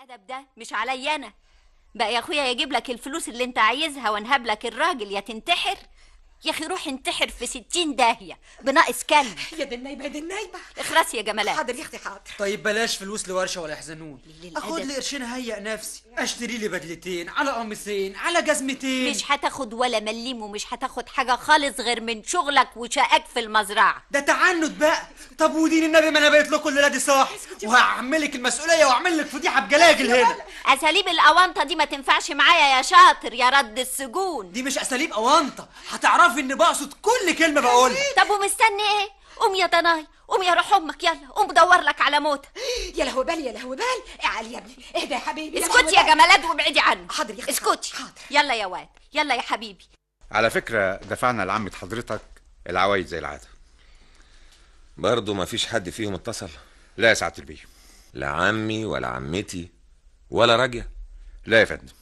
الادب ده مش عليا انا بقى يا اخويا، يجيب لك الفلوس اللي انت عايزها وانهب لك الراجل يا تنتحر. يا اخي روح انتحر في 60 داهيه بناقص كلب. يا دي النايبه يا دي النايبه. اخرس يا جمالات. حاضر يا اختي حاضر. طيب بلاش فلوس لورشه ولا يحزنون، للأدب. اخد لي قرشين هيئ نفسي، اشتري لي بدلتين على قميصين على جزمتين. مش هتاخد ولا مليم ومش هتاخد حاجه خالص غير من شغلك وشقاك في المزرعه. ده تعنت بقى. طب ودين النبي ما انا بقيت لكم الليله دي صح، وهعملك المسؤوليه واعمل لك فضيحه بجلاجل هنا. اساليب الاونطه دي ما تنفعش معايا يا شاطر يا رد السجون. دي مش اساليب اونطه، هتعرفي اني بقصد كل كلمه بقولها. طب ومستني ايه؟ قوم يا ضناي، قوم يا روح امك، يلا قوم دور لك على موت. يا لهو بال يا لهو بال. اعلي يا ابني اهدى يا حبيبي. اسكتي يا جمالات وابعدي عنه. حاضر يا اختي. اسكتي. حاضر. يلا يا واد، يلا يا حبيبي. على فكرة دفعنا لعمة حضرتك العوايد زي العادة. برضه ما فيش حد فيهم اتصل؟ لا يا سعادة البيه. لا عمي ولا عمتي ولا راجية؟ لا يا فندم.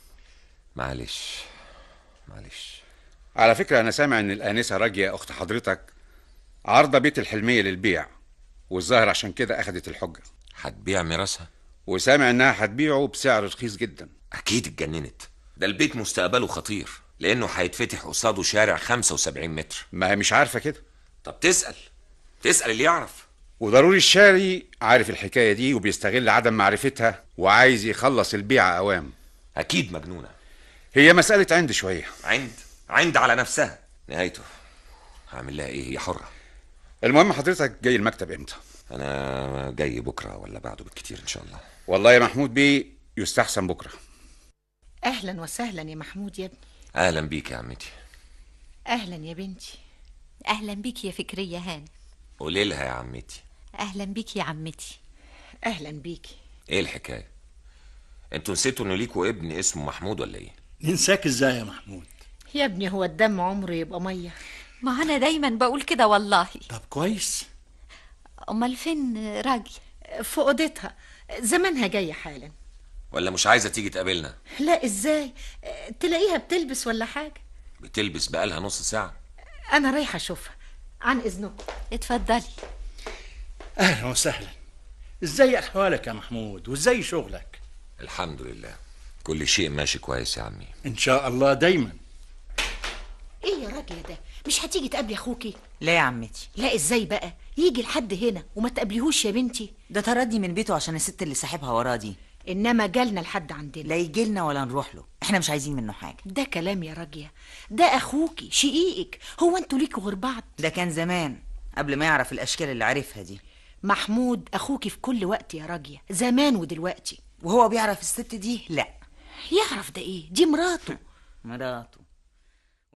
معلش. على فكرة أنا سامع إن الآنسة راجية أخت حضرتك عارضة بيت الحلمية للبيع، والظاهر عشان كده أخدت الحجة. هتبيع ميراثها؟ وسامع إنها هتبيعه بسعر رخيص جدا. أكيد اتجننت، ده البيت مستقبله خطير لأنه هيتفتح قصاده شارع 75 متر. ما هي مش عارفة كده. طب تسأل اللي يعرف. وضروري الشاري عارف الحكاية دي وبيستغل عدم معرفتها وعايز يخلص البيعة أوام. أكيد مجنونة. هي مسألة عند شوية. عند على نفسها نهايته. هعمل لها إيه؟ هي حرة. المهم حضرتك جاي المكتب إمتى؟ أنا جاي بكرة ولا بعده بالكتير إن شاء الله. والله يا محمود بيه يستحسن بكرة. اهلا وسهلا يا محمود يا ابني. أهلا بيك يا عمتي. اهلا يا بنتي. اهلا بيك يا فكريه هانم. قولي لها يا عمتي. اهلا بيك يا عمتي. اهلا بيكي. إيه الحكاية؟ انتوا نسيتوا إنه ليكوا ابن اسمه محمود ولا إيه؟ ننساك ازاي يا محمود؟ يا ابني هو الدم عمره يبقى ميه؟ ما انا دايما بقول كده والله. طب كويس. امال فين راجي؟ في اوضتها، زمانها جايه حالا. ولا مش عايزة تيجي تقابلنا؟ لا ازاي؟ تلاقيها بتلبس ولا حاجه؟ بتلبس بقالها نص ساعة. انا رايحه اشوفها، عن اذنكم. اتفضلي. اهلا وسهلا. ازاي احوالك يا محمود وازاي شغلك؟ الحمد لله، كل شيء ماشي كويس يا عمي. ان شاء الله دايما. ايه يا راجل ده؟ مش هتيجي تقابلي اخوكي؟ لا يا عمتي. لا ازاي بقى؟ يجي لحد هنا وما تقابليهوش يا بنتي؟ ده طردني من بيته عشان الست اللي ساحبها وراه دي. انما جالنا لحد عندنا. لا يجيلنا ولا نروح له، احنا مش عايزين منه حاجه. ده كلام يا راجية، ده اخوكي شقيقك، هو انتوا ليكوا غير بعض؟ ده كان زمان قبل ما يعرف الاشكال اللي عارفها دي. محمود اخوكي في كل وقت يا راجية، زمان ودلوقتي. وهو بيعرف الست دي؟ لا. يعرف ده ايه؟ دي مراته. مراته.